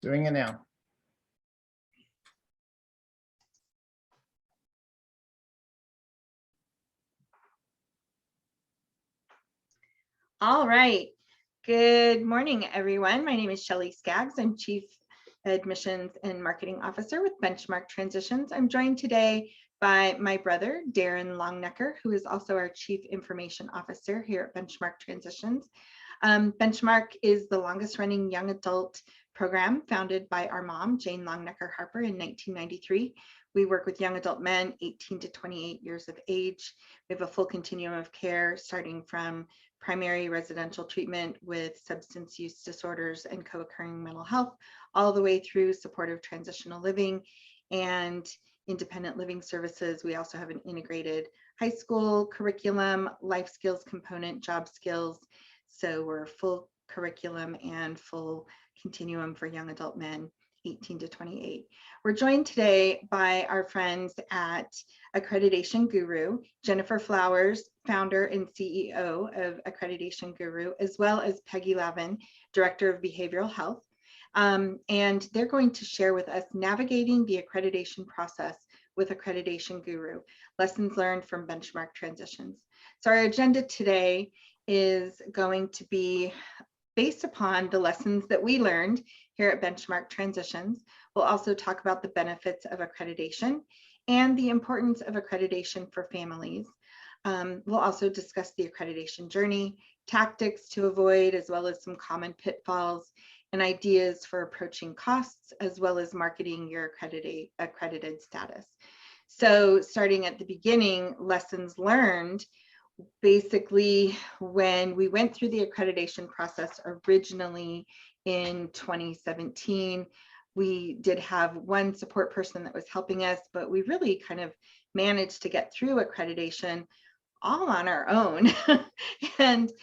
Doing it now. All right. Good morning, everyone. My name is Shelley Skaggs. I'm Chief Admissions and Marketing Officer with Benchmark Transitions. I'm joined today by my brother, Darren Longnecker, who is also our Chief Information Officer here at Benchmark Transitions. Benchmark is the longest running young adult program founded by our mom, Jane Longnecker Harper, in 1993. We work with young adult men 18 to 28 years of age. We have a full continuum of care starting from primary residential treatment with substance use disorders and co-occurring mental health, all the way through supportive transitional living and independent living services. We also have an integrated high school curriculum, life skills component, job skills. So we're full curriculum and full continuum for young adult men 18 to 28. We're joined today by our friends at Accreditation Guru, Jennifer Flowers, founder and CEO of Accreditation Guru, as well as Peggy Lavin, Director of Behavioral Health. And they're going to share with us navigating the accreditation process with Accreditation Guru, lessons learned from Benchmark Transitions. So our agenda today is going to be based upon the lessons that we learned here at Benchmark Transitions. We'll also talk about the benefits of accreditation and the importance of accreditation for families. We'll also discuss the accreditation journey, tactics to avoid, as well as some common pitfalls and ideas for approaching costs, as well as marketing your accredited status. So starting at the beginning, lessons learned. Basically, when we went through the accreditation process originally in 2017, we did have one support person that was helping us, but we really kind of managed to get through accreditation all on our own. And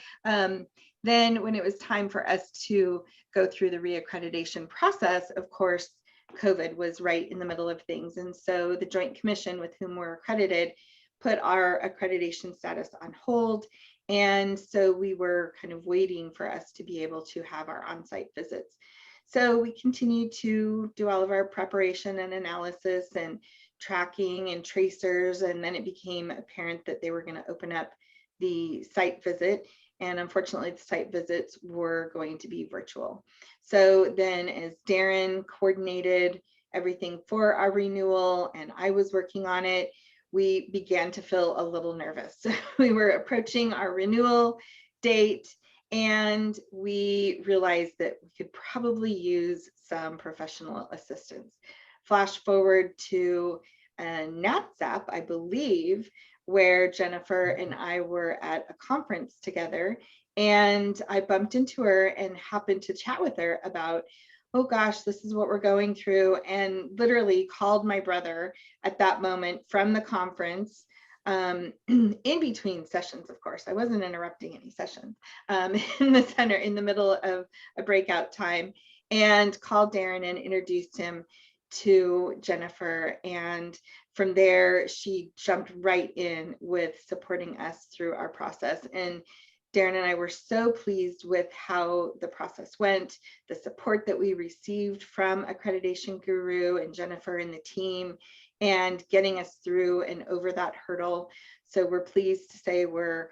then when it was time for us to go through the reaccreditation process, of course, COVID was right in the middle of things. And so the Joint Commission with whom we're accredited put our accreditation status on hold. And so we were kind of waiting for us to be able to have our on-site visits. So we continued to do all of our preparation and analysis and tracking and tracers. And then it became apparent that they were going to open up the site visit. And unfortunately, the site visits were going to be virtual. So then as Darren coordinated everything for our renewal and I was working on it, we began to feel a little nervous. We were approaching our renewal date and we realized that we could probably use some professional assistance. Flash forward to NatSap, I believe, where Jennifer and I were at a conference together, and I bumped into her and happened to chat with her about, oh gosh, this is what we're going through, and literally called my brother at that moment from the conference, in between sessions, of course. I wasn't interrupting any sessions, in the center, in the middle of a breakout time, and called Darren and introduced him to Jennifer. And from there, she jumped right in with supporting us through our process. And Darren and I were so pleased with how the process went, the support that we received from Accreditation Guru and Jennifer and the team, and getting us through and over that hurdle. So we're pleased to say we're,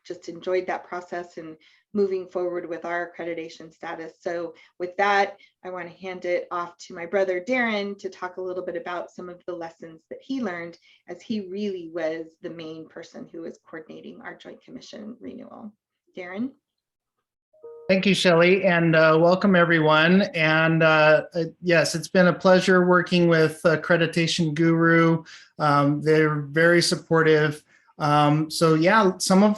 just enjoyed that process and moving forward with our accreditation status. So with that, I want to hand it off to my brother, Darren, to talk a little bit about some of the lessons that he learned, as he really was the main person who was coordinating our Joint Commission renewal. Darren? Thank you, Shelley, and welcome everyone. And yes, it's been a pleasure working with Accreditation Guru. They're very supportive. So yeah, some of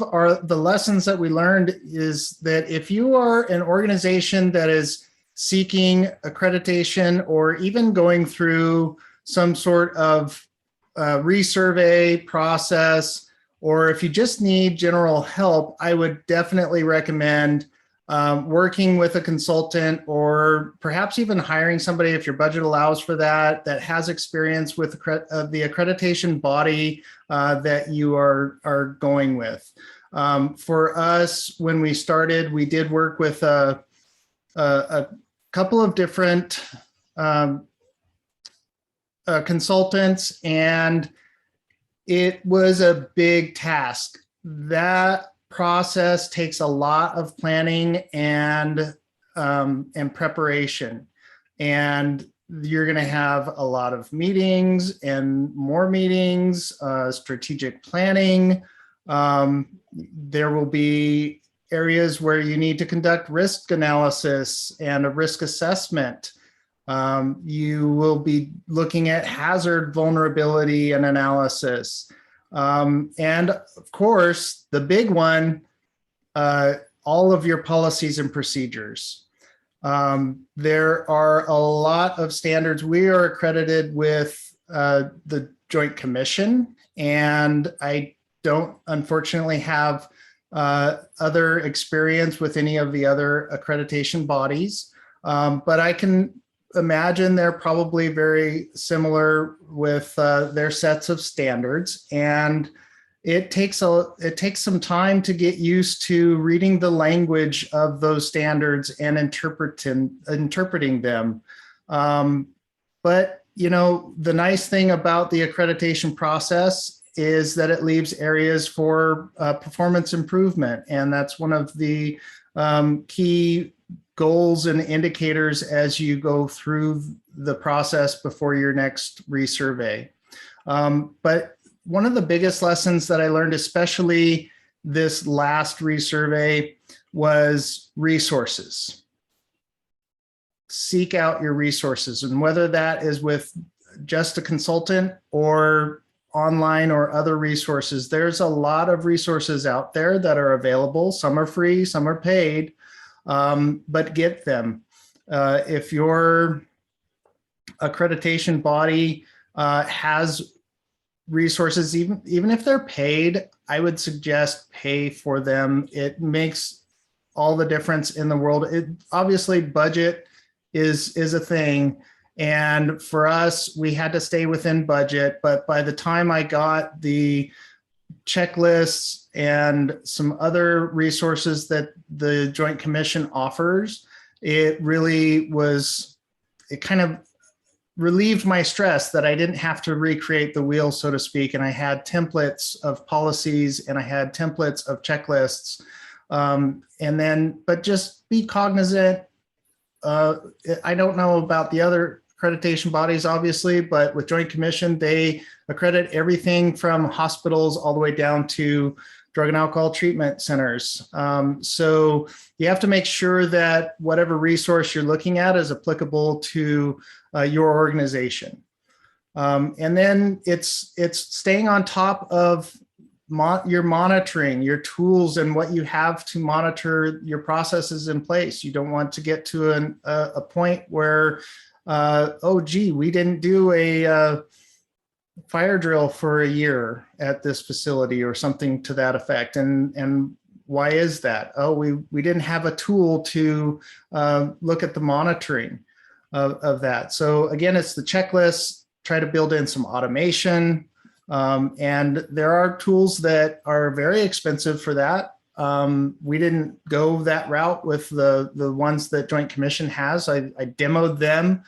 the lessons that we learned is that if you are an organization that is seeking accreditation or even going through some sort of resurvey process, or if you just need general help, I would definitely recommend working with a consultant, or perhaps even hiring somebody, if your budget allows for that, that has experience with the accreditation body that you are going with. For us, when we started, we did work with a couple of different consultants, and it was a big task. That process takes a lot of planning and preparation. And you're going to have a lot of meetings and more meetings, strategic planning. There will be areas where you need to conduct risk analysis and a risk assessment. You will be looking at hazard vulnerability and analysis. And of course, the big one, all of your policies and procedures. There are a lot of standards. We are accredited with the Joint Commission, and I don't unfortunately have other experience with any of the other accreditation bodies, but I can imagine they're probably very similar with their sets of standards. And it takes some time to get used to reading the language of those standards and interpreting them. But you know, the nice thing about the accreditation process is that it leaves areas for performance improvement, and that's one of the key goals and indicators as you go through the process before your next resurvey. But one of the biggest lessons that I learned, especially this last resurvey, was resources. Seek out your resources, and whether that is with just a consultant or online or other resources, there's a lot of resources out there that are available. Some are free, some are paid. But get them. If your accreditation body has resources, even if they're paid, I would suggest pay for them. It makes all the difference in the world. Obviously, budget is a thing. And for us, we had to stay within budget. But by the time I got the checklists and some other resources that the Joint Commission offers, it kind of relieved my stress that I didn't have to recreate the wheel, so to speak. And I had templates of policies and I had templates of checklists. But just be cognizant. I don't know about the other accreditation bodies, obviously, but with Joint Commission, they accredit everything from hospitals all the way down to drug and alcohol treatment centers. So you have to make sure that whatever resource you're looking at is applicable to your organization. And then it's staying on top of your monitoring, your tools, and what you have to monitor your processes in place. You don't want to get to a point where oh, gee, we didn't do a fire drill for a year at this facility or something to that effect. And why is that? Oh, we didn't have a tool to look at the monitoring of that. So again, it's the checklist. Try to build in some automation. And there are tools that are very expensive for that. We didn't go that route with the ones that Joint Commission has. I demoed them.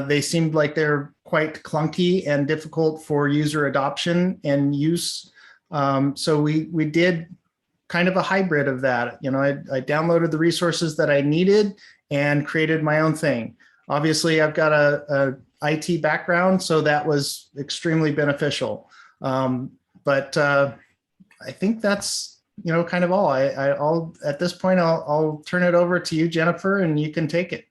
They seemed like they're quite clunky and difficult for user adoption and use. So we did kind of a hybrid of that. You know, I downloaded the resources that I needed and created my own thing. Obviously, I've got a IT background, so that was extremely beneficial. But I think that's, you know, kind of all. I'll at this point, I'll turn it over to you, Jennifer, and you can take it.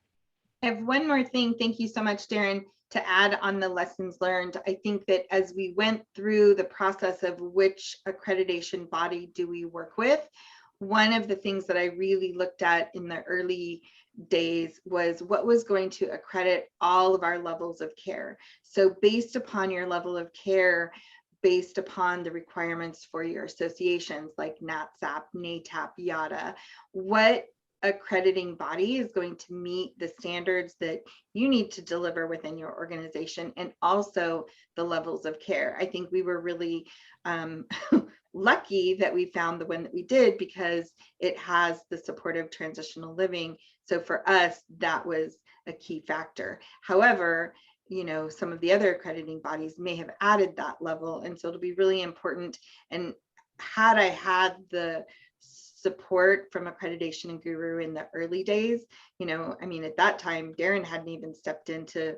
I have one more thing. Thank you so much, Darren, to add on the lessons learned. I think that as we went through the process of which accreditation body do we work with, one of the things that I really looked at in the early days was what was going to accredit all of our levels of care. So based upon your level of care, based upon the requirements for your associations like NATSAP, NATAP, YADA, what accrediting body is going to meet the standards that you need to deliver within your organization, and also the levels of care. I think we were really lucky that we found the one that we did, because it has the supportive transitional living. So for us, that was a key factor. However, some of the other accrediting bodies may have added that level. And so it'll be really important. And had I had the support from Accreditation Guru in the early days, at that time, Darren hadn't even stepped into,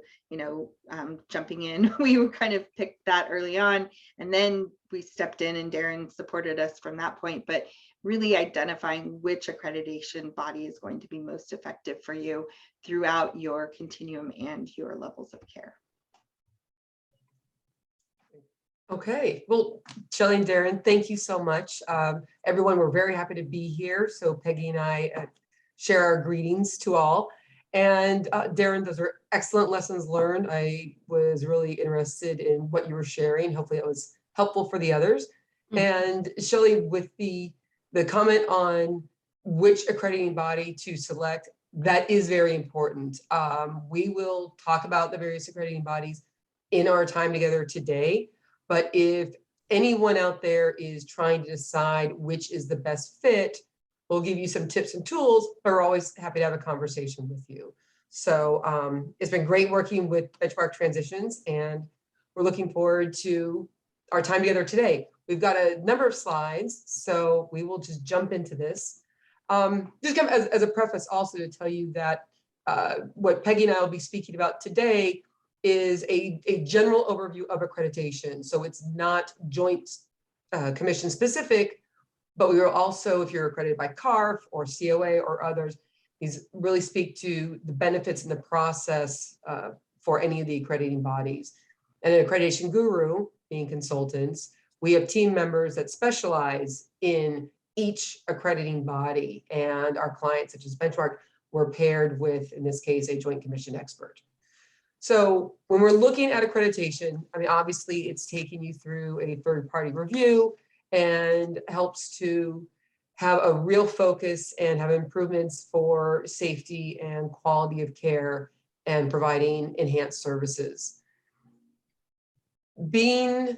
jumping in. We were kind of picked that early on, and then we stepped in and Darren supported us from that point. But really identifying which accreditation body is going to be most effective for you throughout your continuum and your levels of care. Okay, well, Shelley and Darren, thank you so much. Everyone, we're very happy to be here. So Peggy and I share our greetings to all. And Darren, those are excellent lessons learned. I was really interested in what you were sharing. Hopefully it was helpful for the others. Mm-hmm. And Shelley, with the comment on which accrediting body to select, that is very important. We will talk about the various accrediting bodies in our time together today. But if anyone out there is trying to decide which is the best fit, we'll give you some tips and tools, but we're always happy to have a conversation with you. So it's been great working with Benchmark Transitions, and we're looking forward to our time together today. We've got a number of slides, so we will just jump into this. Just kind of as a preface also to tell you that what Peggy and I will be speaking about today is a general overview of accreditation. So it's not joint commission specific, but we will also, if you're accredited by CARF or COA or others, these really speak to the benefits in the process for any of the accrediting bodies. And an Accreditation Guru, being consultants, we have team members that specialize in each accrediting body, and our clients, such as Benchmark, were paired with, in this case, a joint commission expert. So when we're looking at accreditation, I mean, obviously it's taking you through a third-party review and helps to have a real focus and have improvements for safety and quality of care and providing enhanced services. Being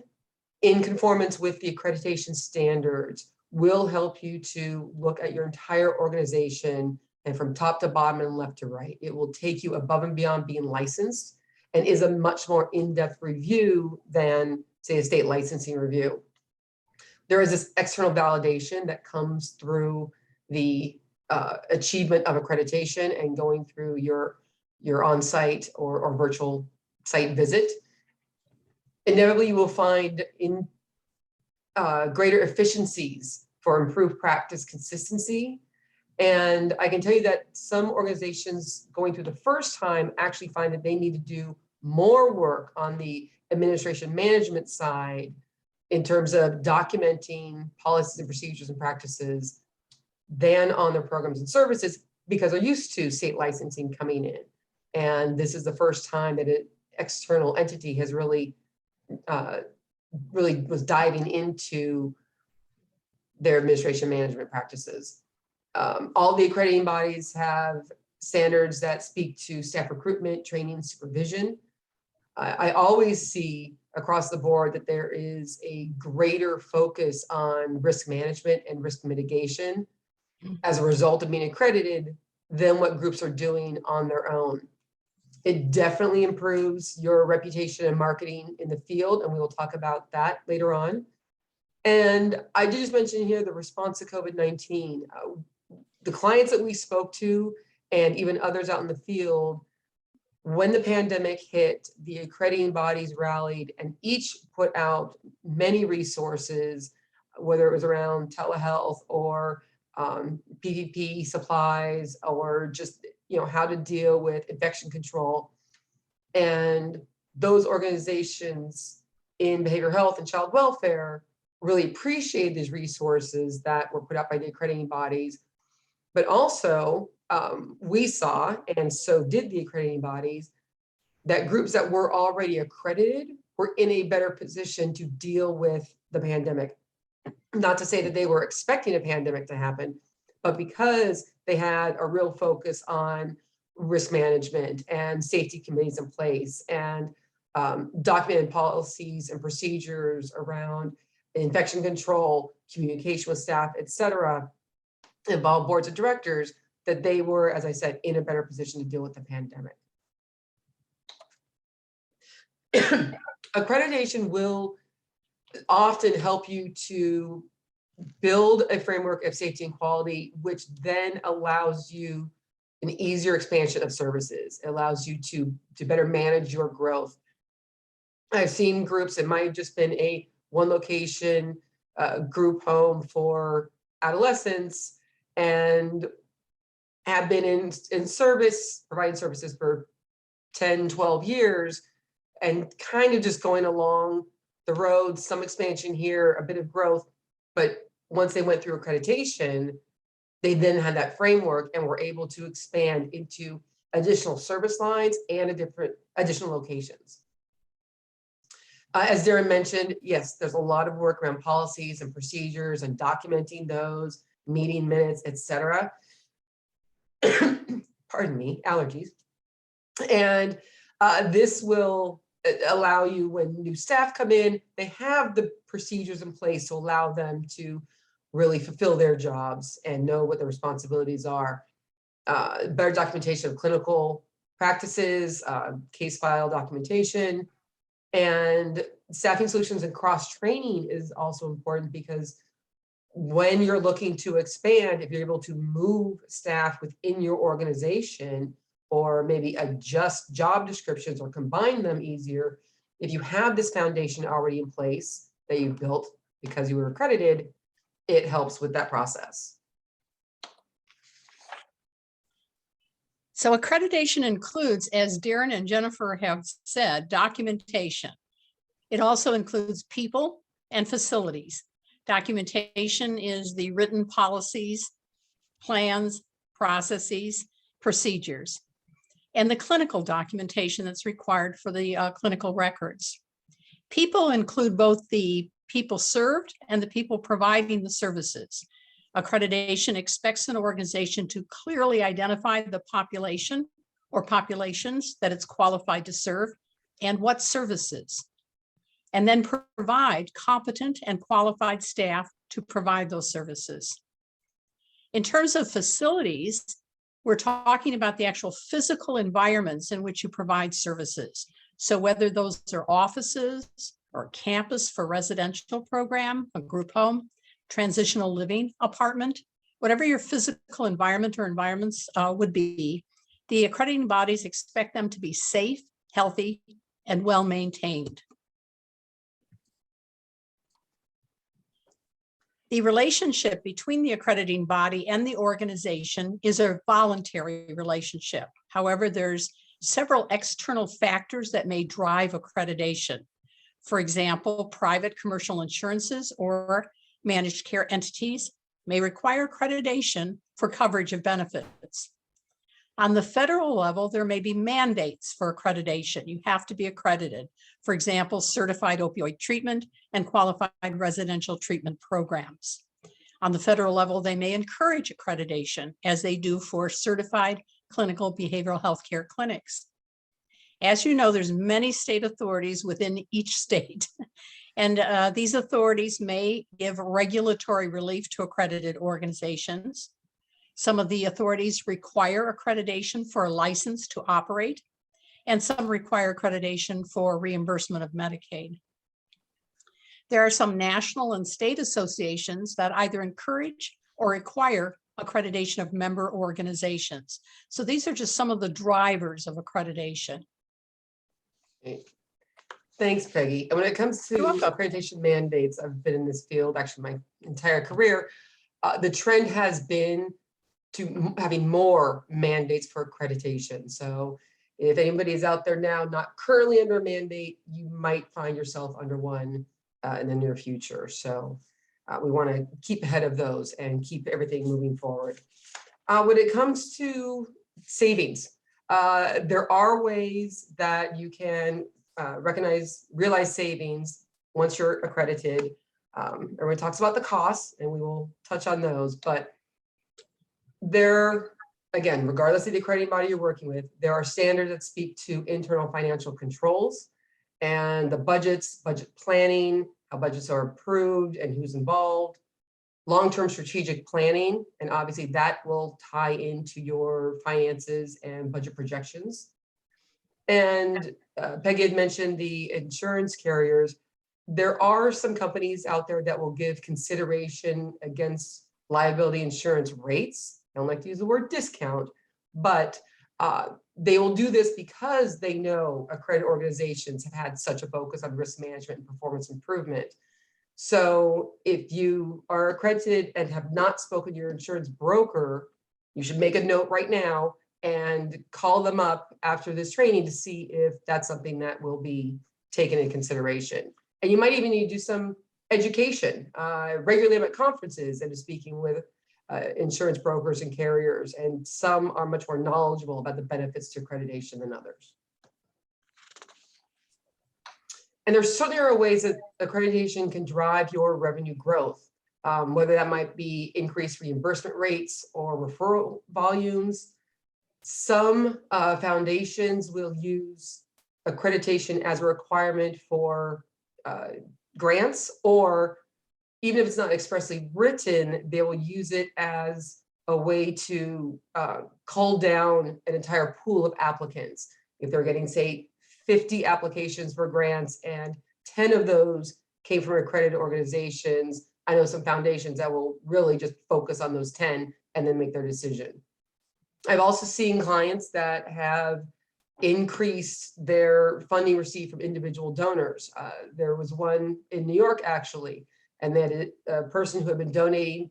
in conformance with the accreditation standards will help you to look at your entire organization and from top to bottom and left to right. It will take you above and beyond being licensed and is a much more in-depth review than, say, a state licensing review. There is this external validation that comes through the achievement of accreditation and going through your on-site or virtual site visit. Inevitably, you will find in greater efficiencies for improved practice consistency. And I can tell you that some organizations going through the first time actually find that they need to do more work on the administration management side in terms of documenting policies and procedures and practices than on their programs and services, because they're used to state licensing coming in. And this is the first time that an external entity has really was diving into their administration management practices. All the accrediting bodies have standards that speak to staff recruitment, training, supervision. I always see across the board that there is a greater focus on risk management and risk mitigation as a result of being accredited than what groups are doing on their own. It definitely improves your reputation and marketing in the field, and we will talk about that later on. And I did just mention here the response to COVID-19. The clients that we spoke to and even others out in the field, when the pandemic hit, the accrediting bodies rallied and each put out many resources, whether it was around telehealth or PPE supplies or just how to deal with infection control. And those organizations in behavioral health and child welfare really appreciate these resources that were put out by the accrediting bodies. But also, we saw, and so did the accrediting bodies, that groups that were already accredited were in a better position to deal with the pandemic. Not to say that they were expecting a pandemic to happen, but because they had a real focus on risk management and safety committees in place and documented policies and procedures around infection control, communication with staff, et cetera, involve boards of directors, that they were, as I said, in a better position to deal with the pandemic. Accreditation will often help you to build a framework of safety and quality, which then allows you an easier expansion of services. It allows you to better manage your growth. I've seen groups that might have just been a one location group home for adolescents and have been in service, providing services for 10, 12 years, and kind of just going along the road, some expansion here, a bit of growth. But once they went through accreditation, they then had that framework and were able to expand into additional service lines and additional locations. As Darren mentioned, yes, there's a lot of work around policies and procedures and documenting those, meeting minutes, etc. Pardon me, allergies. And this will allow you, when new staff come in, they have the procedures in place to allow them to really fulfill their jobs and know what their responsibilities are. Better documentation of clinical practices, case file documentation, and staffing solutions and cross-training is also important, because when you're looking to expand, if you're able to move staff within your organization, or maybe adjust job descriptions or combine them easier, if you have this foundation already in place that you built because you were accredited, it helps with that process. So accreditation includes, as Darren and Jennifer have said, documentation. It also includes people and facilities. Documentation is the written policies, plans, processes, procedures, and the clinical documentation that's required for the clinical records. People include both the people served and the people providing the services. Accreditation expects an organization to clearly identify the population or populations that it's qualified to serve and what services, and then provide competent and qualified staff to provide those services. In terms of facilities, we're talking about the actual physical environments in which you provide services. So whether those are offices or campus for residential program, a group home, transitional living apartment, whatever your physical environment or environments would be, the accrediting bodies expect them to be safe, healthy, and well-maintained. The relationship between the accrediting body and the organization is a voluntary relationship. However, there's several external factors that may drive accreditation. For example, private commercial insurances or managed care entities may require accreditation for coverage of benefits. On the federal level, there may be mandates for accreditation. You have to be accredited. For example, certified opioid treatment and qualified residential treatment programs. On the federal level, they may encourage accreditation, as they do for certified clinical behavioral health care clinics. As you know, there's many state authorities within each state. And these authorities may give regulatory relief to accredited organizations. Some of the authorities require accreditation for a license to operate, and some require accreditation for reimbursement of Medicaid. There are some national and state associations that either encourage or require accreditation of member organizations. So these are just some of the drivers of accreditation. Thanks, Peggy. And when it comes to accreditation mandates, I've been in this field actually my entire career. The trend has been to having more mandates for accreditation. So if anybody is out there now not currently under a mandate, you might find yourself under one in the near future. So we want to keep ahead of those and keep everything moving forward. When it comes to savings, there are ways that you can realize savings once you're accredited. Everyone talks about the costs, and we will touch on those, but there, again, regardless of the accrediting body you're working with, there are standards that speak to internal financial controls and the budgets, budget planning, how budgets are approved and who's involved. long-term strategic planning, and obviously that will tie into your finances and budget projections. And Peggy had mentioned the insurance carriers. There are some companies out there that will give consideration against liability insurance rates. I don't like to use the word discount, but they will do this because they know accredited organizations have had such a focus on risk management and performance improvement. So if you are accredited and have not spoken to your insurance broker, you should make a note right now and call them up after this training to see if that's something that will be taken into consideration. And you might even need to do some education. Regularly I'm at conferences and speaking with insurance brokers and carriers, and some are much more knowledgeable about the benefits to accreditation than others. And there certainly are ways that accreditation can drive your revenue growth, whether that might be increased reimbursement rates or referral volumes. Some foundations will use accreditation as a requirement for grants, or even if it's not expressly written, they will use it as a way to cull down an entire pool of applicants. If they're getting, say, 50 applications for grants and 10 of those came from accredited organizations, I know some foundations that will really just focus on those 10 and then make their decision. I've also seen clients that have increased their funding received from individual donors. There was one in New York, actually, and they had a person who had been donating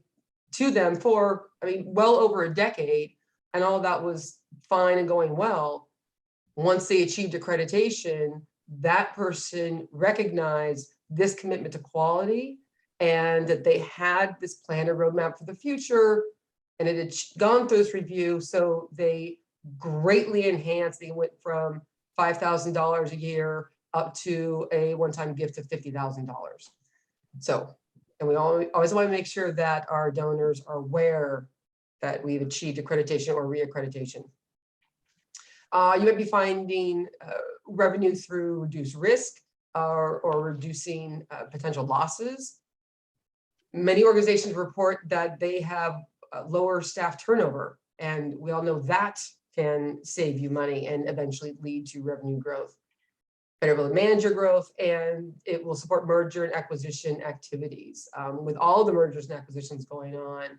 to them for, well over a decade, and all of that was fine and going well. Once they achieved accreditation, that person recognized this commitment to quality and that they had this plan and roadmap for the future, and it had gone through this review, so they greatly enhanced. They went from $5,000 a year up to a one-time gift of $50,000. So, and we always want to make sure that our donors are aware that we've achieved accreditation or reaccreditation. You might be finding revenue through reduced risk or reducing potential losses. Many organizations report that they have lower staff turnover, and we all know that can save you money and eventually lead to revenue growth, better ability to manage your growth, and it will support merger and acquisition activities. With all the mergers and acquisitions going on,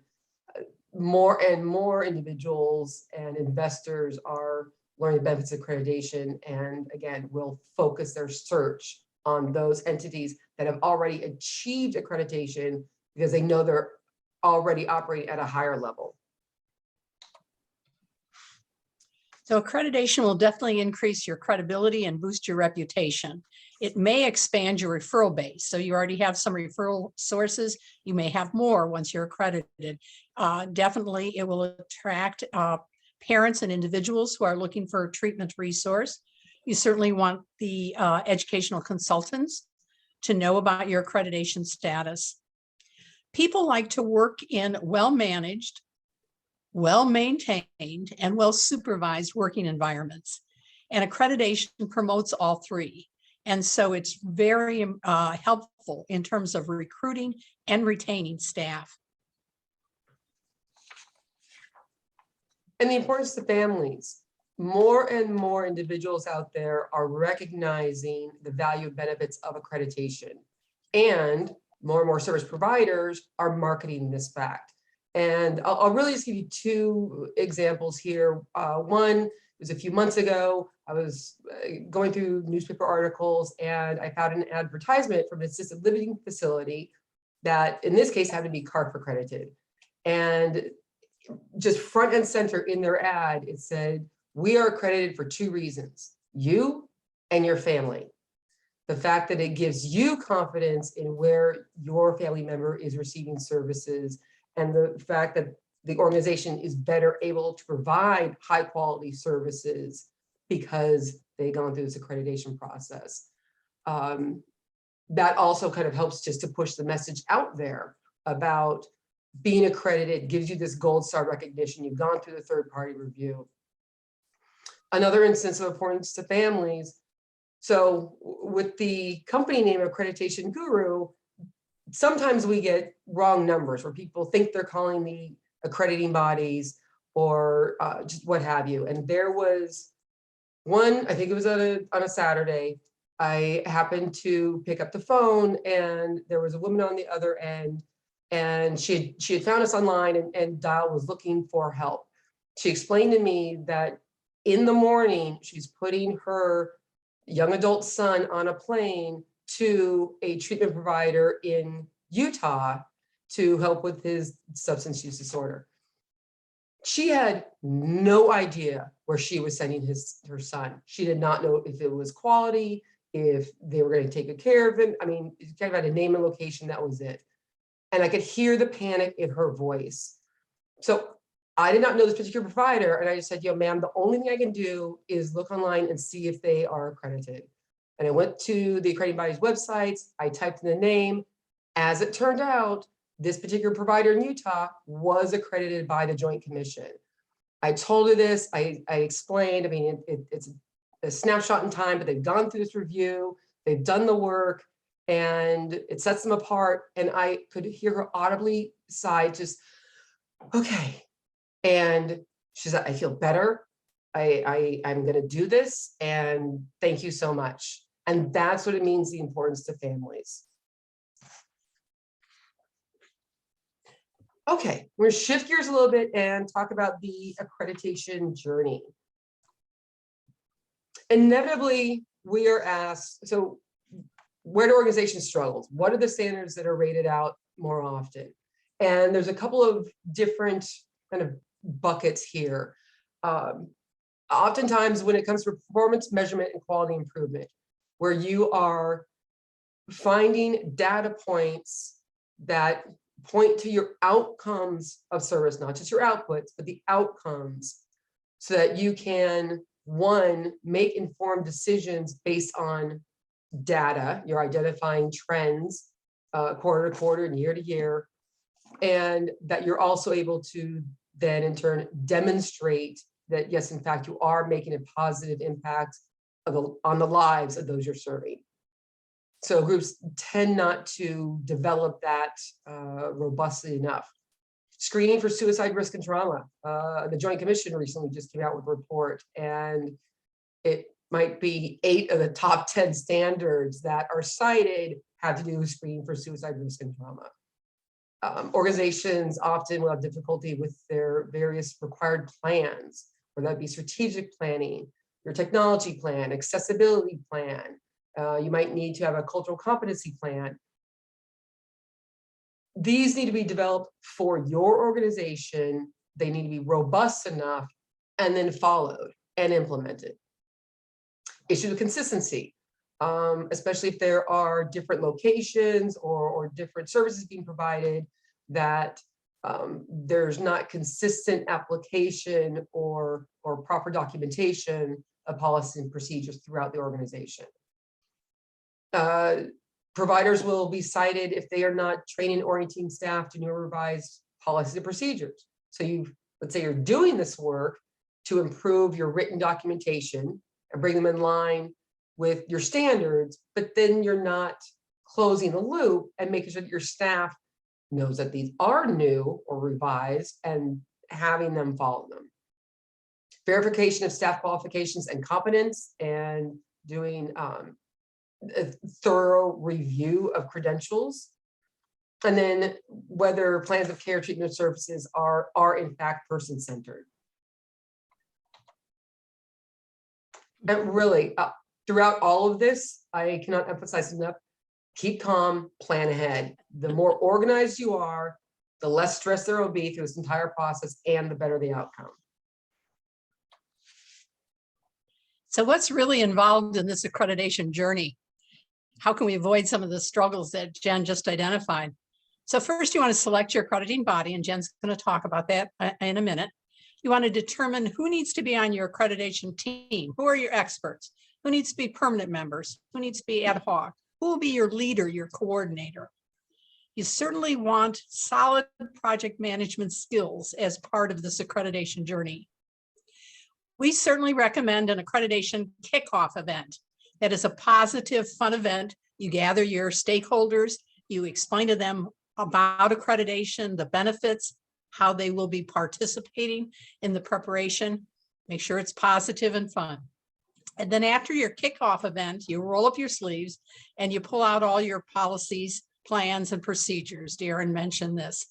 more and more individuals and investors are learning the benefits of accreditation, and again, will focus their search on those entities that have already achieved accreditation because they know they're already operating at a higher level. So accreditation will definitely increase your credibility and boost your reputation. It may expand your referral base. So you already have some referral sources. You may have more once you're accredited. Definitely, it will attract parents and individuals who are looking for a treatment resource. You certainly want the educational consultants to know about your accreditation status. People like to work in well-managed, well-maintained, and well-supervised working environments. And accreditation promotes all three. And so it's very helpful in terms of recruiting and retaining staff. And the importance to families. More and more individuals out there are recognizing the value and benefits of accreditation. And more service providers are marketing this fact. And I'll really just give you two examples here. One was a few months ago. I was going through newspaper articles and I found an advertisement from an assisted living facility that in this case had to be CARF accredited. And just front and center in their ad, it said, "We are accredited for two reasons, you and your family." The fact that it gives you confidence in where your family member is receiving services, and the fact that the organization is better able to provide high quality services because they've gone through this accreditation process. That also kind of helps just to push the message out there about being accredited, gives you this gold star recognition. You've gone through the third-party review. Another instance of importance to families. So with the company name Accreditation Guru, sometimes we get wrong numbers where people think they're calling the accrediting bodies or just what have you. And there was one, I think it was on a Saturday, I happened to pick up the phone and there was a woman on the other end, and she had found us online and Dial was looking for help. She explained to me that in the morning, she's putting her young adult son on a plane to a treatment provider in Utah to help with his substance use disorder. She had no idea where she was sending her son. She did not know if it was quality, if they were going to take good care of him. I mean, you kind of had a name and location, that was it. And I could hear the panic in her voice. So I did not know this particular provider. And I just said, yo, ma'am, the only thing I can do is look online and see if they are accredited. And I went to the accrediting body's websites. I typed in the name. As it turned out, this particular provider in Utah was accredited by the Joint Commission. I told her this, I explained, I mean, it's a snapshot in time, but they've gone through this review, they've done the work, and it sets them apart. And I could hear her audibly sigh, just, okay. And she said, I feel better. I'm gonna do this, and thank you so much. And that's what it means, the importance to families. Okay, we're gonna shift gears a little bit and talk about the accreditation journey. Inevitably, we are asked, so where do organizations struggle? What are the standards that are rated out more often? And there's a couple of different kind of buckets here. Oftentimes when it comes to performance measurement and quality improvement, where you are finding data points that point to your outcomes of service, not just your outputs, but the outcomes, so that you can, one, make informed decisions based on data. You're identifying trends quarter to quarter and year to year, and that you're also able to then in turn demonstrate that, yes, in fact, you are making a positive impact on the lives of those you're serving. So groups tend not to develop that robustly enough. Screening for suicide risk and trauma. The Joint Commission recently just came out with a report, and it might be 8 of the top 10 standards that are cited have to do with screening for suicide risk and trauma. Organizations often will have difficulty with their various required plans, whether that be strategic planning, your technology plan, accessibility plan. You might need to have a cultural competency plan. These need to be developed for your organization. They need to be robust enough and then followed and implemented. Issue of consistency, especially if there are different locations or different services being provided, that there's not consistent application or proper documentation of policies and procedures throughout the organization. Providers will be cited if they are not training and orienting staff to new revised policies and procedures. So let's say you're doing this work to improve your written documentation and bring them in line with your standards, but then you're not closing the loop and making sure that your staff knows that these are new or revised and having them follow them. Verification of staff qualifications and competence, and doing a thorough review of credentials, and then whether plans of care, treatment, services are in fact person-centered. And really, throughout all of this, I cannot emphasize enough, keep calm, plan ahead. The more organized you are, the less stress there will be through this entire process, and the better the outcome. So what's really involved in this accreditation journey? How can we avoid some of the struggles that Jen just identified? So first, you want to select your accrediting body, and Jen's going to talk about that in a minute. You want to determine who needs to be on your accreditation team. Who are your experts? Who needs to be permanent members? Who needs to be ad hoc? Who will be your leader, your coordinator? You certainly want solid project management skills as part of this accreditation journey. We certainly recommend an accreditation kickoff event. That is a positive, fun event. You gather your stakeholders, You explain to them about accreditation, the benefits, how they will be participating in the preparation. Make sure it's positive and fun. And then after your kickoff event, you roll up your sleeves and you pull out all your policies, plans, and procedures. Darren mentioned this.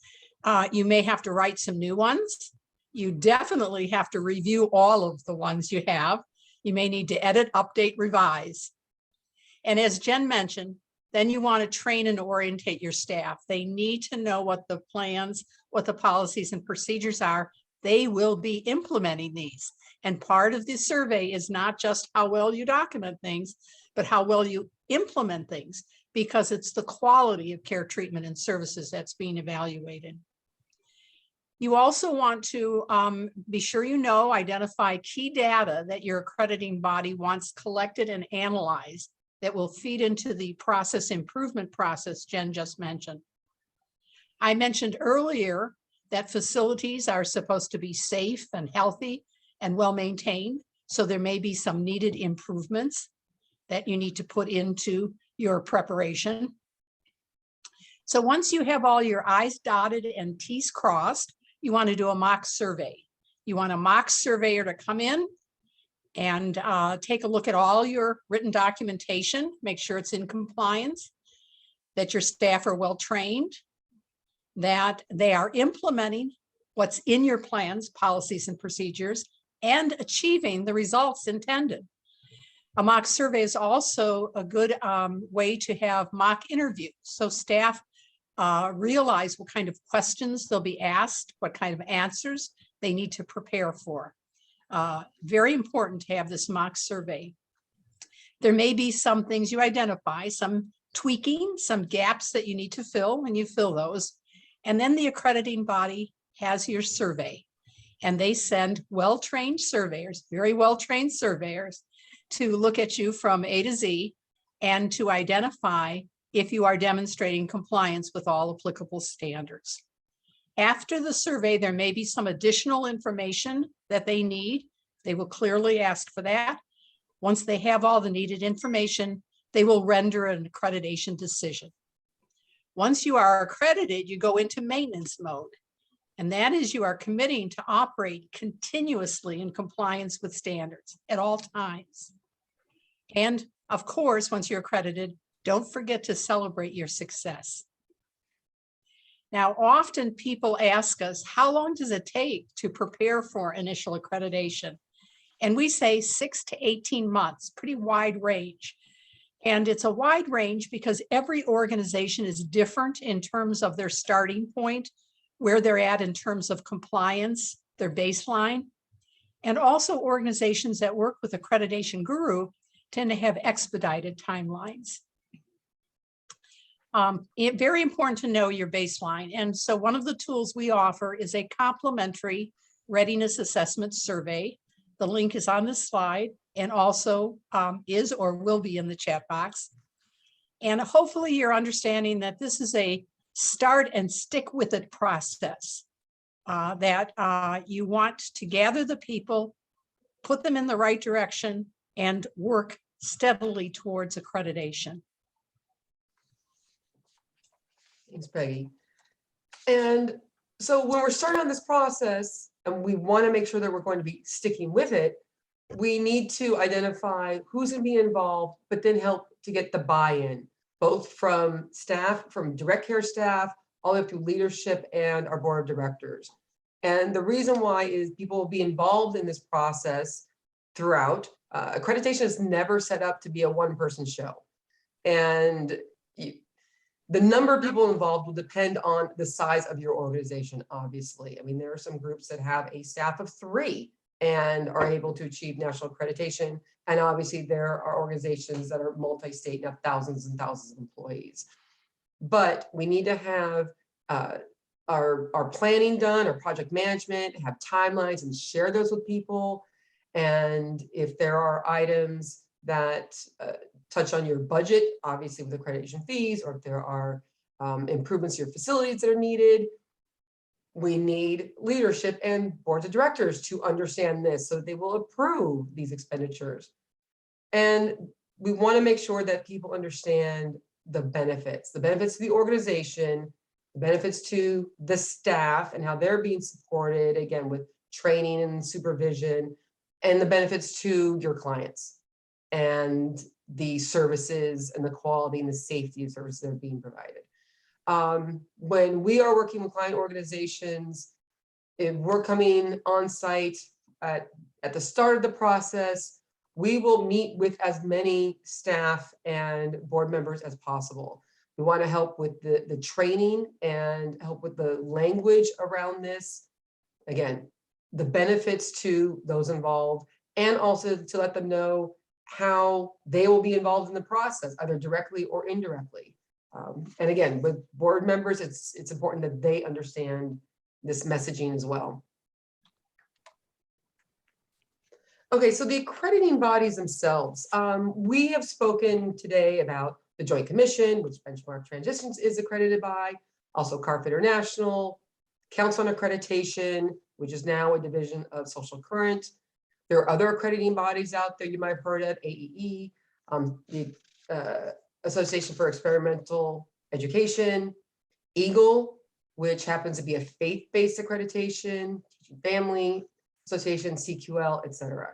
You may have to write some new ones. You definitely have to review all of the ones you have. You may need to edit, update, revise. And as Jen mentioned, then you want to train and orientate your staff. They need to know what the plans, what the policies and procedures are. They will be implementing these. And part of the survey is not just how well you document things, but how well you implement things, because it's the quality of care, treatment, and services that's being evaluated. You also want to be sure identify key data that your accrediting body wants collected and analyzed that will feed into the process improvement process Jen just mentioned. I mentioned earlier that facilities are supposed to be safe and healthy and well-maintained. So there may be some needed improvements that you need to put into your preparation. So once you have all your I's dotted and T's crossed, you want to do a mock survey. You want a mock surveyor to come in and take a look at all your written documentation, make sure it's in compliance, that your staff are well-trained, that they are implementing what's in your plans, policies, and procedures, and achieving the results intended. A mock survey is also a good way to have mock interviews. So staff realize what kind of questions they'll be asked, what kind of answers they need to prepare for. Very important to have this mock survey. There may be some things you identify, some tweaking, some gaps that you need to fill when you fill those. And then the accrediting body has your survey, and they send well-trained surveyors, very well-trained surveyors, to look at you from A to Z and to identify if you are demonstrating compliance with all applicable standards. After the survey, there may be some additional information that they need. They will clearly ask for that. Once they have all the needed information, they will render an accreditation decision. Once you are accredited, you go into maintenance mode. And that is, you are committing to operate continuously in compliance with standards at all times. And of course, once you're accredited, don't forget to celebrate your success. Now, often people ask us, how long does it take to prepare for initial accreditation? And we say 6 to 18 months, pretty wide range. And it's a wide range because every organization is different in terms of their starting point, where they're at in terms of compliance, their baseline. And also organizations that work with Accreditation Guru tend to have expedited timelines. Very important to know your baseline. And so one of the tools we offer is a complimentary readiness assessment survey. The link is on this slide and also is or will be in the chat box. And hopefully you're understanding that this is a start and stick with it process, that you want to gather the people, put them in the right direction, and work steadily towards accreditation. Thanks, Peggy. And so when we're starting on this process and we want to make sure that we're going to be sticking with it, we need to identify who's going to be involved, but then help to get the buy-in, both from staff, from direct care staff, all the way up to leadership and our board of directors. And the reason why is people will be involved in this process throughout. Accreditation is never set up to be a one-person show. And the number of people involved will depend on the size of your organization, obviously. I mean, there are some groups that have a staff of 3 and are able to achieve national accreditation. And obviously there are organizations that are multi-state and have thousands and thousands of employees. But we need to have our planning done, our project management, have timelines and share those with people. And if there are items that touch on your budget, obviously with accreditation fees, or if there are improvements to your facilities that are needed, we need leadership and boards of directors to understand this so that they will approve these expenditures. And we want to make sure that people understand the benefits to the organization, the benefits to the staff and how they're being supported, again, with training and supervision, and the benefits to your clients and the services and the quality and the safety of services that are being provided. When we are working with client organizations, if we're coming on site at the start of the process, we will meet with as many staff and board members as possible. We want to help with the training and help with the language around this. Again, the benefits to those involved, and also to let them know how they will be involved in the process, either directly or indirectly. And again, with board members, it's important that they understand this messaging as well. Okay, so the accrediting bodies themselves. We have spoken today about the Joint Commission, which Benchmark Transitions is accredited by, also CARF International, Council on Accreditation, which is now a division of Social Current. There are other accrediting bodies out there you might have heard of, AEE, the Association for Experimental Education, EAGLE, which happens to be a faith-based accreditation, Teaching Family Association, CQL, etc.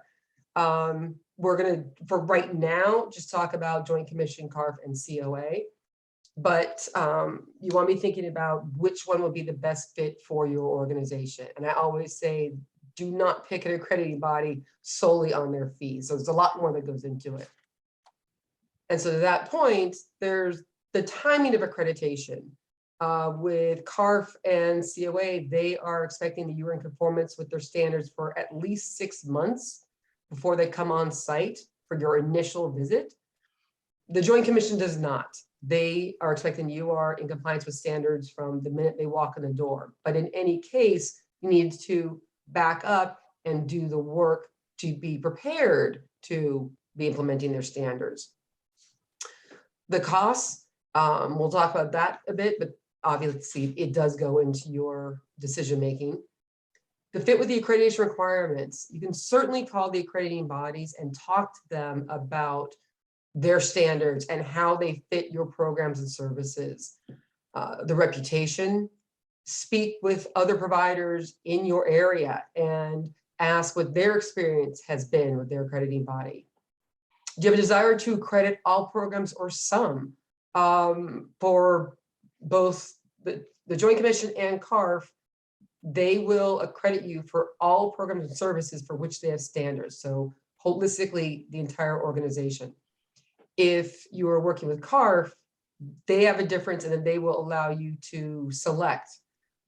We're going to, for right now, just talk about Joint Commission, CARF, and COA. But you want me thinking about which one will be the best fit for your organization. And I always say, do not pick an accrediting body solely on their fees. So there's a lot more that goes into it. And so to that point, there's the timing of accreditation. With CARF and COA, they are expecting that you are in conformance with their standards for at least 6 months before they come on site for your initial visit. The Joint Commission does not. They are expecting you are in compliance with standards from the minute they walk in the door. But in any case, you need to back up and do the work to be prepared to be implementing their standards. The costs, we'll talk about that a bit, but obviously it does go into your decision making. The fit with the accreditation requirements, you can certainly call the accrediting bodies and talk to them about their standards and how they fit your programs and services. The reputation, speak with other providers in your area and ask what their experience has been with their accrediting body. Do you have a desire to accredit all programs or some? For both the Joint Commission and CARF, they will accredit you for all programs and services for which they have standards. So holistically, the entire organization. If you are working with CARF, they have a difference, and then they will allow you to select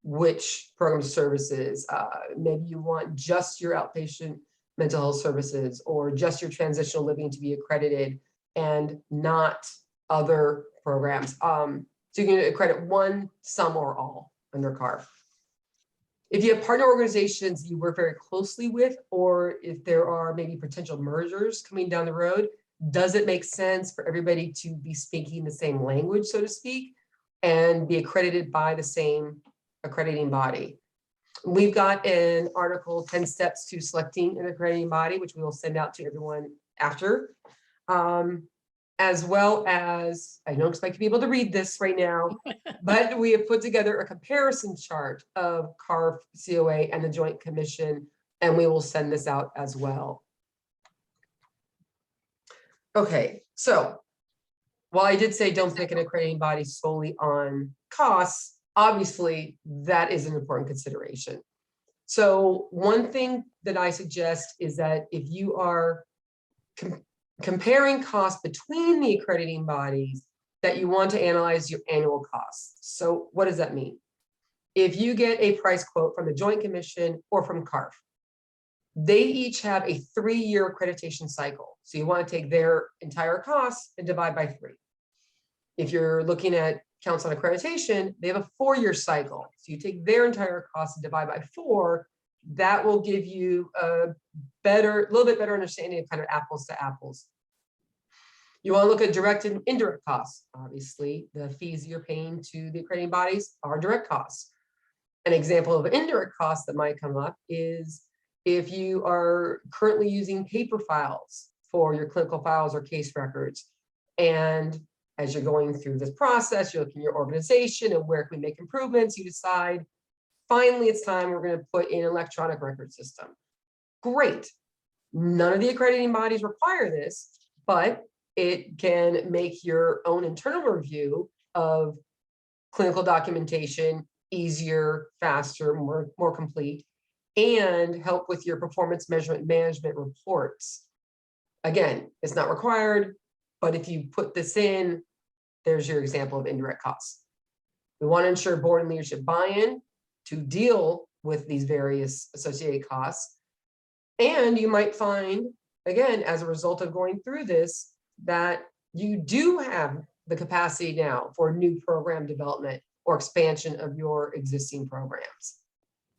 which program services. Maybe you want just your outpatient mental health services or just your transitional living to be accredited and not other programs. So you can accredit one, some, or all under CARF. If you have partner organizations you work very closely with, or if there are maybe potential mergers coming down the road, does it make sense for everybody to be speaking the same language, so to speak, and be accredited by the same accrediting body? We've got an article, 10 Steps to Selecting an Accrediting Body, which we will send out to everyone after. As well as, I don't expect you to be able to read this right now, but we have put together a comparison chart of CARF, COA, and the Joint Commission, and we will send this out as well. Okay, so while I did say don't pick an accrediting body solely on costs, obviously that is an important consideration. So one thing that I suggest is that if you are comparing costs between the accrediting bodies, that you want to analyze your annual costs. So what does that mean? If you get a price quote from the Joint Commission or from CARF, they each have a 3-year accreditation cycle. So you want to take their entire costs and divide by 3. If you're looking at Council on Accreditation, they have a 4-year cycle. So you take their entire cost and divide by 4. That will give you a little bit better understanding of kind of apples to apples. You want to look at direct and indirect costs. Obviously, the fees you're paying to the accrediting bodies are direct costs. An example of an indirect cost that might come up is if you are currently using paper files for your clinical files or case records, and as you're going through this process, you're looking at your organization and where can we make improvements, you decide, finally, it's time, we're going to put in an electronic record system. Great. None of the accrediting bodies require this, but it can make your own internal review of clinical documentation easier, faster, more complete, and help with your performance measurement management reports. Again, it's not required, but if you put this in, there's your example of indirect costs. We want to ensure board and leadership buy-in to deal with these various associated costs. And you might find, again, as a result of going through this, that you do have the capacity now for new program development or expansion of your existing programs.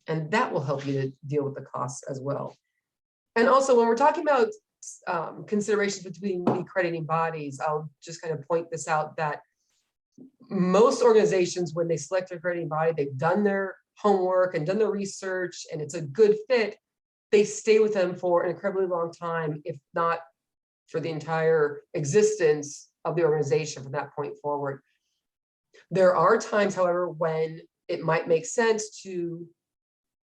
And that will help you to deal with the costs as well. And also, when we're talking about considerations between the accrediting bodies, I'll just kind of point this out that most organizations, when they select an accrediting body, they've done their homework and done their research, and it's a good fit, they stay with them for an incredibly long time, if not for the entire existence of the organization from that point forward. There are times, however, when it might make sense to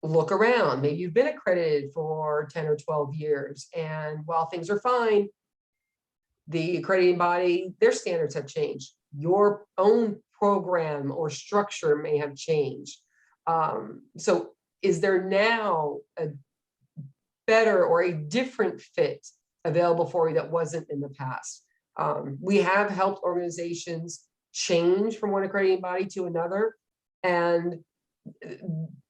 look around. Maybe you've been accredited for 10 or 12 years, and while things are fine, the accrediting body, their standards have changed. Your own program or structure may have changed. So is there now a better or a different fit available for you that wasn't in the past? We have helped organizations change from one accrediting body to another, and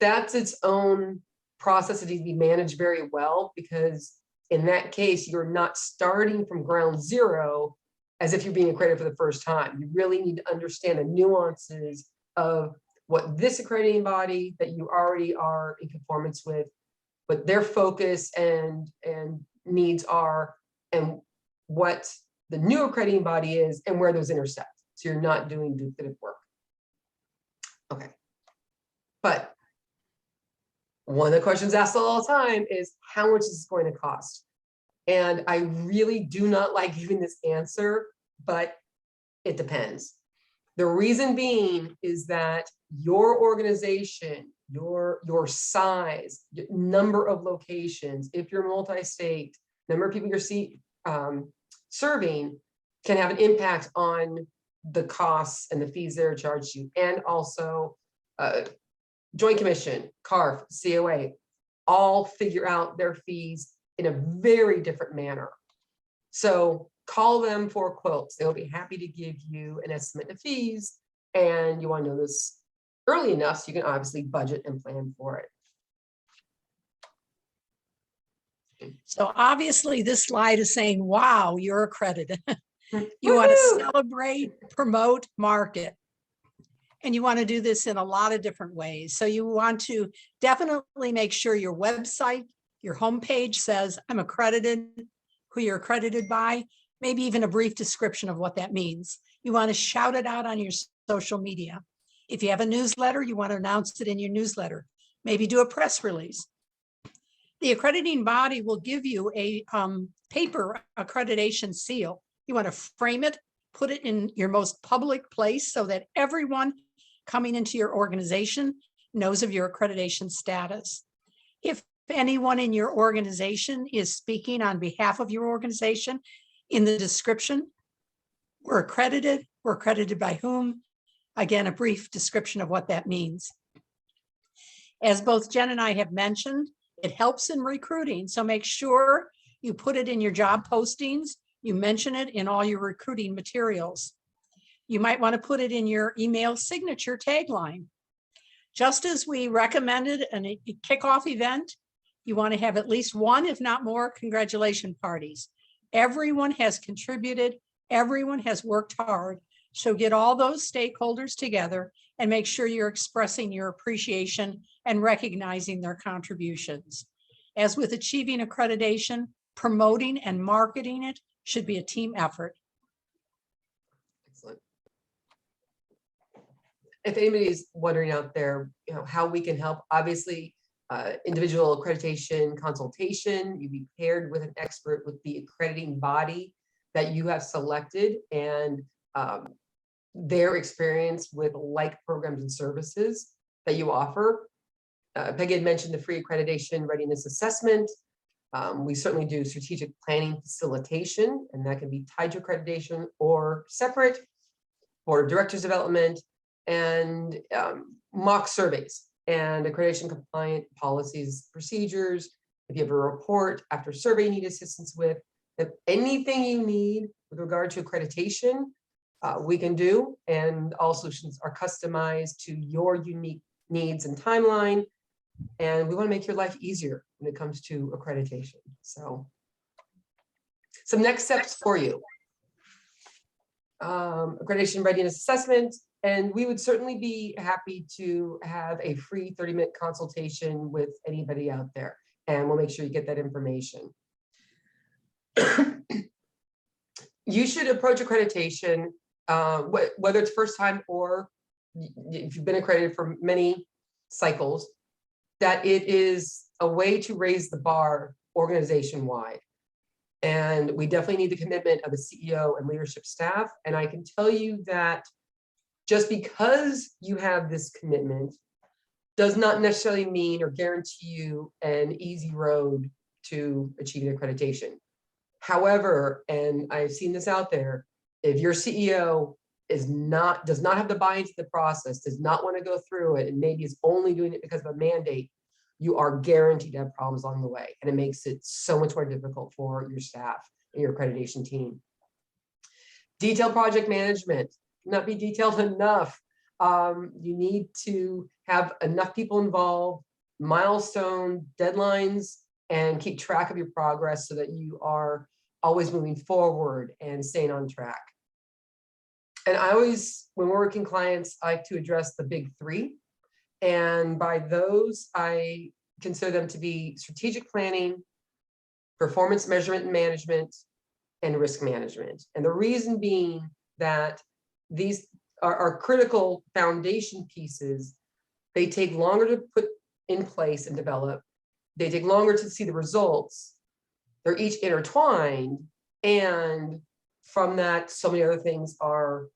that's its own process that needs to be managed very well, because in that case, you're not starting from ground zero as if you're being accredited for the first time. You really need to understand the nuances of what this accrediting body that you already are in conformance with, what their focus and needs are, and what the new accrediting body is, and where those intersect. So you're not doing duplicative work. Okay. But one of the questions asked all the time is, how much is this going to cost? And I really do not like giving this answer, but it depends. The reason being is that your organization, your size, number of locations, if you're multi-state, number of people you're serving, can have an impact on the costs and the fees that are charged you. And also Joint Commission, CARF, COA, all figure out their fees in a very different manner. So call them for quotes. They'll be happy to give you an estimate of fees, and you want to know this early enough so you can obviously budget and plan for it. So obviously this slide is saying, wow, you're accredited. You want to celebrate, promote, market. And you want to do this in a lot of different ways. So you want to definitely make sure your website, your homepage says, I'm accredited, who you're accredited by, maybe even a brief description of what that means. You want to shout it out on your social media. If you have a newsletter, you want to announce it in your newsletter. Maybe do a press release. The accrediting body will give you a paper accreditation seal. You want to frame it, put it in your most public place so that everyone coming into your organization knows of your accreditation status. If anyone in your organization is speaking on behalf of your organization, in the description, we're accredited by whom? Again, a brief description of what that means. As both Jen and I have mentioned, it helps in recruiting. So make sure you put it in your job postings. You mention it in all your recruiting materials. You might want to put it in your email signature tagline. Just as we recommended a kickoff event, you want to have at least one, if not more, congratulation parties. Everyone has contributed. Everyone has worked hard. So get all those stakeholders together and make sure you're expressing your appreciation and recognizing their contributions. As with achieving accreditation, promoting and marketing it should be a team effort. Excellent. If anybody's wondering out there, how we can help, obviously, individual accreditation consultation, you be paired with an expert with the accrediting body that you have selected, and their experience with like programs and services that you offer. Peggy had mentioned the free accreditation readiness assessment. We certainly do strategic planning facilitation, and that can be tied to accreditation or separate, board of directors development, and mock surveys and accreditation compliant policies, procedures. If you have a report after survey you need assistance with, if anything you need with regard to accreditation, we can do, and all solutions are customized to your unique needs and timeline. And we want to make your life easier when it comes to accreditation. So some next steps for you. Accreditation readiness assessment, and we would certainly be happy to have a free 30-minute consultation with anybody out there, and we'll make sure you get that information. You should approach accreditation, whether it's first time or if you've been accredited for many cycles, that it is a way to raise the bar organization-wide. And we definitely need the commitment of the CEO and leadership staff. And I can tell you that just because you have this commitment does not necessarily mean or guarantee you an easy road to achieving accreditation. However, and I've seen this out there, if your CEO does not have the buy-in to the process, does not want to go through it, and maybe is only doing it because of a mandate, you are guaranteed to have problems along the way. And it makes it so much more difficult for your staff and your accreditation team. Detailed project management cannot be detailed enough. You need to have enough people involved, milestone deadlines, and keep track of your progress so that you are always moving forward and staying on track. And I always, when we're working clients, I like to address the big three. And by those, I consider them to be strategic planning, performance measurement and management, and risk management. And the reason being that these are critical foundation pieces. They take longer to put in place and develop. They take longer to see the results. They're each intertwined. And from that, so many other things are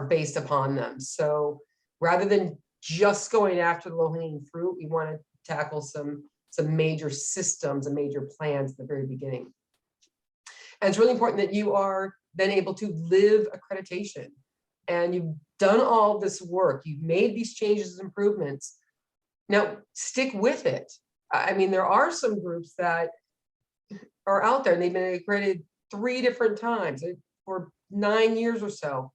based upon them. So rather than just going after the low-hanging fruit, we want to tackle some major systems and major plans at the very beginning. And it's really important that you are then able to live accreditation. And you've done all this work. You've made these changes and improvements. Now, stick with it. I mean, there are some groups that are out there and they've been accredited 3 different times for 9 years or so.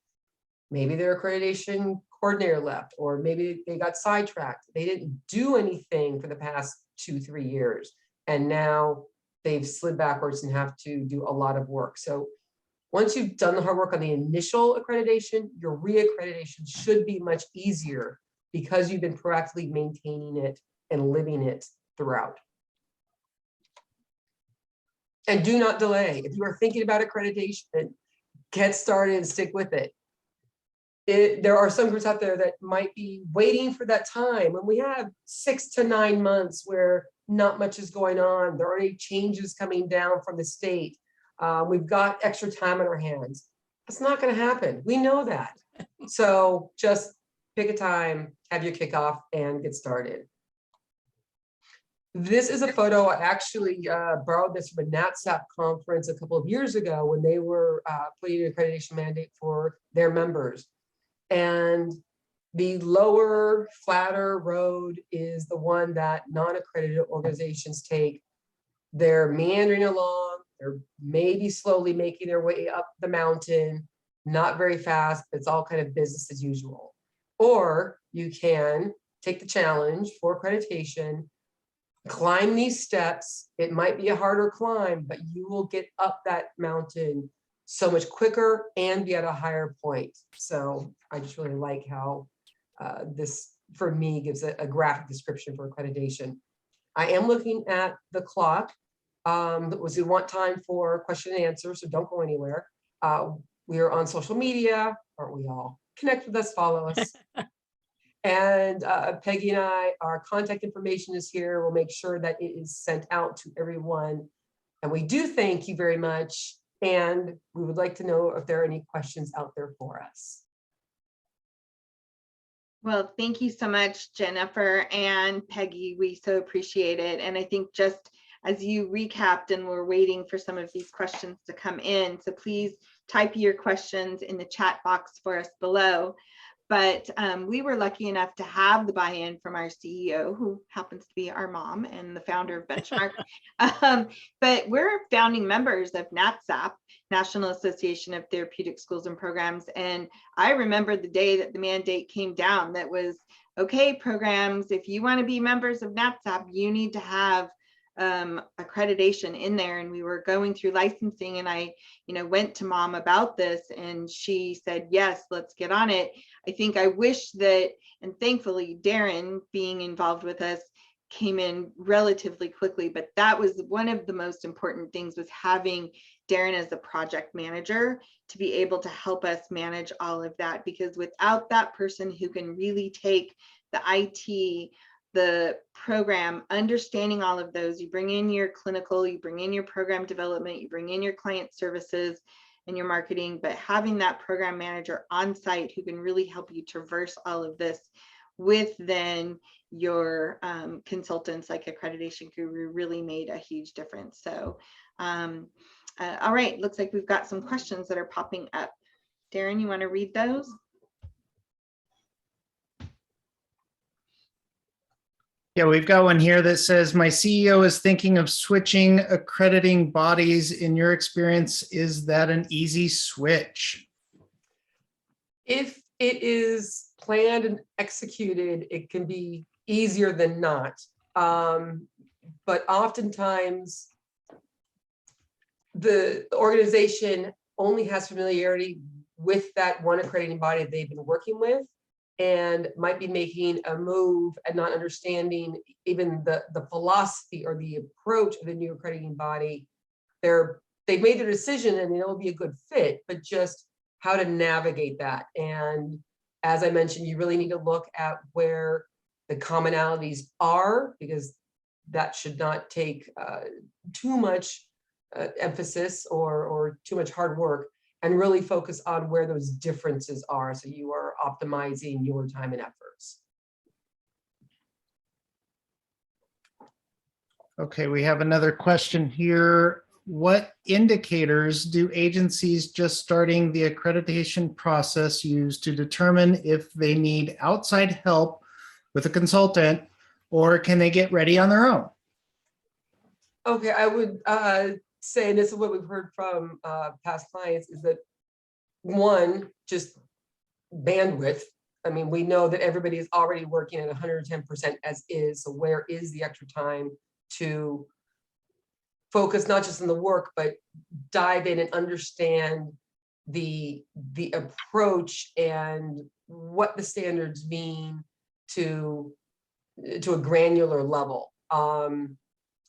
Maybe their accreditation coordinator left, or maybe they got sidetracked. They didn't do anything for the past 2-3 years. And now they've slid backwards and have to do a lot of work. So once you've done the hard work on the initial accreditation, your reaccreditation should be much easier because you've been proactively maintaining it and living it throughout. And do not delay. If you are thinking about accreditation, get started and stick with it. There are some groups out there that might be waiting for that time when we have 6 to 9 months where not much is going on. There aren't any changes coming down from the state. We've got extra time on our hands. That's not going to happen. We know that. So just pick a time, have your kickoff, and get started. This is a photo. I actually borrowed this from a NatSap conference a couple of years ago when they were putting an accreditation mandate for their members. And the lower, flatter road is the one that non-accredited organizations take. They're meandering along. They're maybe slowly making their way up the mountain, not very fast. It's all kind of business as usual. Or you can take the challenge for accreditation, climb these steps. It might be a harder climb, but you will get up that mountain so much quicker and be at a higher point. So I just really like how this, for me, gives a graphic description for accreditation. I am looking at the clock. We want time for question and answer, so don't go anywhere. We are on social media, aren't we all? Connect with us, follow us. And Peggy and I, our contact information is here. We'll make sure that it is sent out to everyone. And we do thank you very much And we would like to know if there are any questions out there for us. Well, thank you so much, Jennifer and Peggy. We so appreciate it. And I think just as you recapped, and we're waiting for some of these questions to come in, so please type your questions in the chat box for us below. But we were lucky enough to have the buy-in from our CEO, who happens to be our mom and the founder of Benchmark. But we're founding members of NATSAP, National Association of Therapeutic Schools and Programs. And I remember the day that the mandate came down that was, okay, programs, if you want to be members of NATSAP, you need to have accreditation in there. And we were going through licensing, and I went to mom about this, and she said, yes, let's get on it. I think I wish that, and thankfully Darren being involved with us came in relatively quickly, but that was one of the most important things, was having Darren as the project manager to be able to help us manage all of that, because without that person who can really take the IT, the program, understanding all of those, you bring in your clinical, you bring in your program development, you bring in your client services and your marketing, but having that program manager on site who can really help you traverse all of this with then your consultants like Accreditation Guru really made a huge difference. So, all right, looks like we've got some questions that are popping up. Darren, you want to read those? Yeah, we've got one here that says, my CEO is thinking of switching accrediting bodies. In your experience, is that an easy switch? If it is planned and executed, it can be easier than not. But oftentimes, the organization only has familiarity with that one accrediting body they've been working with, and might be making a move and not understanding even the philosophy or the approach of the new accrediting body. They've made their decision and it'll be a good fit, but just how to navigate that. And as I mentioned, you really need to look at where the commonalities are, because that should not take too much emphasis or too much hard work, and really focus on where those differences are, so you are optimizing your time and efforts. Okay, we have another question here. What indicators do agencies just starting the accreditation process use to determine if they need outside help with a consultant, or can they get ready on their own? Okay, I would say, and this is what we've heard from past clients, is that one, just bandwidth. I mean, we know that everybody is already working at 110% as is, so where is the extra time to focus not just on the work, but dive in and understand the approach and what the standards mean to a granular level.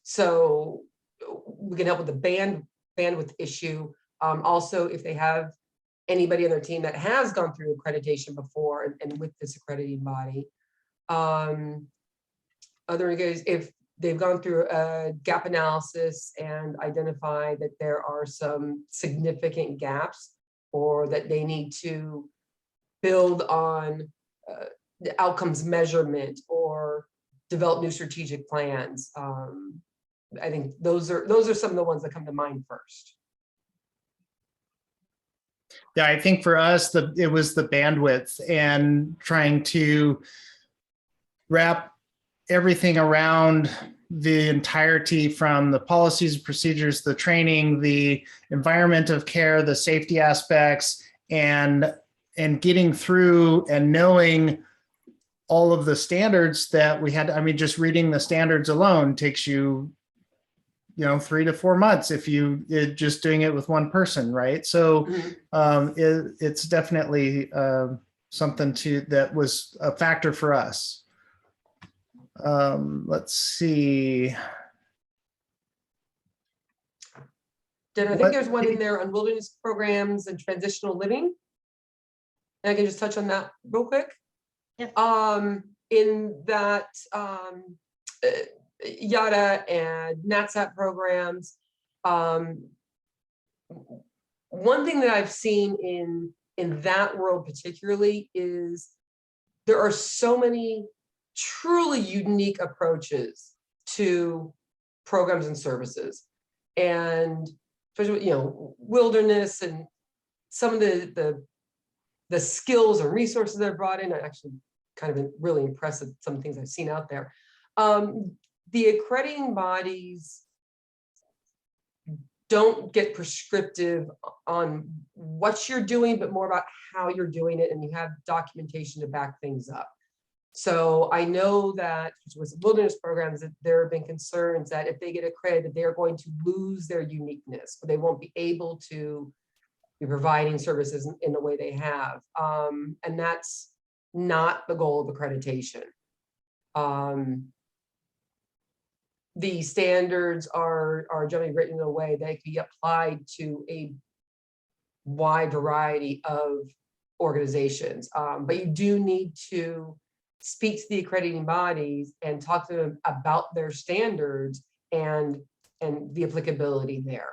So we can help with the bandwidth issue. Also, if they have anybody on their team that has gone through accreditation before and with this accrediting body. Other guys, if they've gone through a gap analysis and identify that there are some significant gaps, or that they need to build on the outcomes measurement or develop new strategic plans. I think those are some of the ones that come to mind first. Yeah, I think for us, it was the bandwidth and trying to wrap everything around the entirety, from the policies, procedures, the training, the environment of care, the safety aspects, and getting through and knowing all of the standards that we had. I mean, just reading the standards alone takes you 3 to 4 months if you just doing it with one person, right? So it's definitely something that was a factor for us. Let's see. Jen, I think there's one in there on wilderness programs and transitional living. And I can just touch on that real quick. Yeah. In that YADA and NATSAP programs, one thing that I've seen in that world particularly is there are so many truly unique approaches to programs and services, and especially, you know, wilderness and some of the skills and resources that are brought in. I actually kind of really impressed with some things I've seen out there. The accrediting bodies don't get prescriptive on what you're doing, but more about how you're doing it, and you have documentation to back things up. So I know that with wilderness programs, that there have been concerns that if they get accredited, they're going to lose their uniqueness, or they won't be able to be providing services in the way they have. And that's not the goal of accreditation. The standards are generally written in a way that can be applied to a wide variety of organizations. But you do need to speak to the accrediting bodies and talk to them about their standards and the applicability there.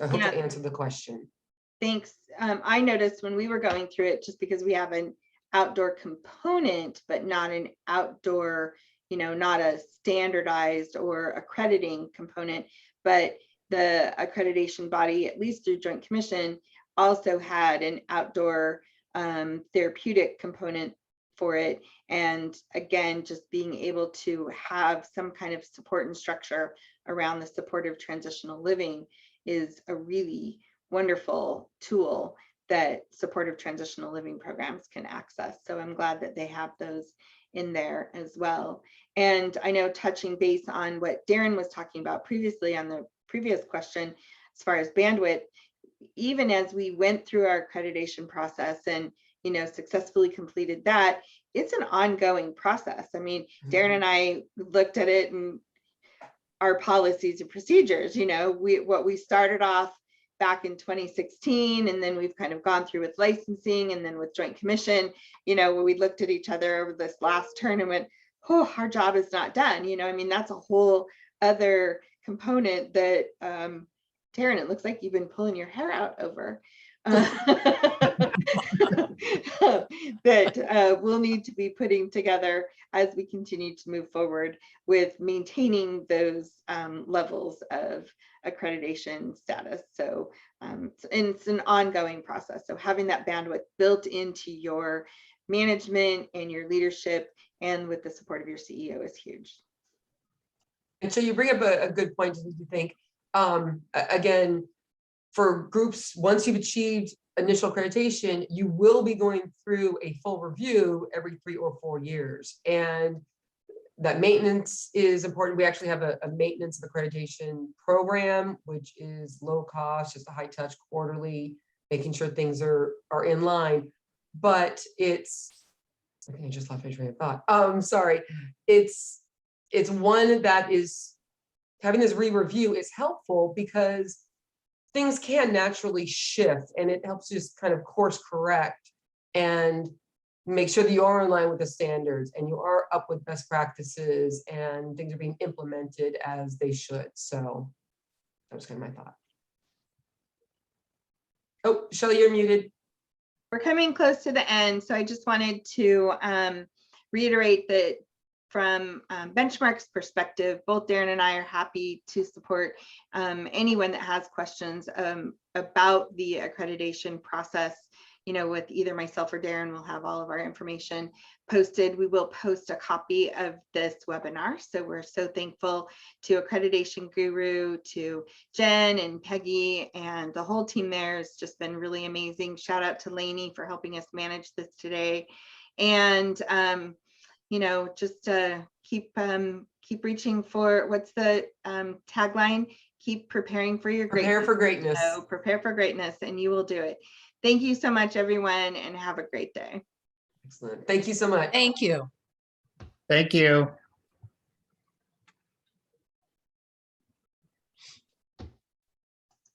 I hope that answered the question. Thanks. I noticed when we were going through it, just because we have an outdoor component, but not an outdoor, you know, not a standardized or accrediting component, but the accreditation body, at least through Joint Commission, also had an outdoor therapeutic component for it. And again, just being able to have some kind of support and structure around the supportive transitional living is a really wonderful tool that supportive transitional living programs can access. So I'm glad that they have those in there as well. And I know, touching base on what Darren was talking about previously on the previous question, as far as bandwidth, even as we went through our accreditation process and, you know, successfully completed that, it's an ongoing process. I mean, Darren and I looked at it and our policies and procedures, you know, what we started off back in 2016, and then we've kind of gone through with licensing and then with Joint Commission, you know, where we looked at each other over this last turn and went, oh, our job is not done. You know, I mean, that's a whole other component that, Taryn, it looks like you've been pulling your hair out over. That we'll need to be putting together as we continue to move forward with maintaining those levels of accreditation status. So it's an ongoing process. So having that bandwidth built into your management and your leadership and with the support of your CEO is huge. And so you bring up a good point to think. Again, for groups, once you've achieved initial accreditation, you will be going through a full review every 3 or 4 years. And that maintenance is important. We actually have a maintenance of accreditation program, which is low cost, just a high touch quarterly, making sure things are in line. But it's, okay, I just lost my train of thought. Sorry. It's one that is, having this re-review is helpful because things can naturally shift, and it helps just kind of course correct and make sure that you are in line with the standards and you are up with best practices and things are being implemented as they should. So that was kind of my thought. Oh, Shelley, you're muted. We're coming close to the end, so I just wanted to reiterate that from Benchmark's perspective, both Darren and I are happy to support anyone that has questions about the accreditation process. You know, with either myself or Darren, we'll have all of our information posted. We will post a copy of this webinar. So we're so thankful to Accreditation Guru, to Jen and Peggy, and the whole team there has just been really amazing. Shout out to Lainey for helping us manage this today. And you know, just keep reaching for, what's the tagline? Keep preparing for your greatness. Prepare for greatness. So prepare for greatness, and you will do it. Thank you so much, everyone, and have a great day. Excellent. Thank you so much. Thank you. Thank you.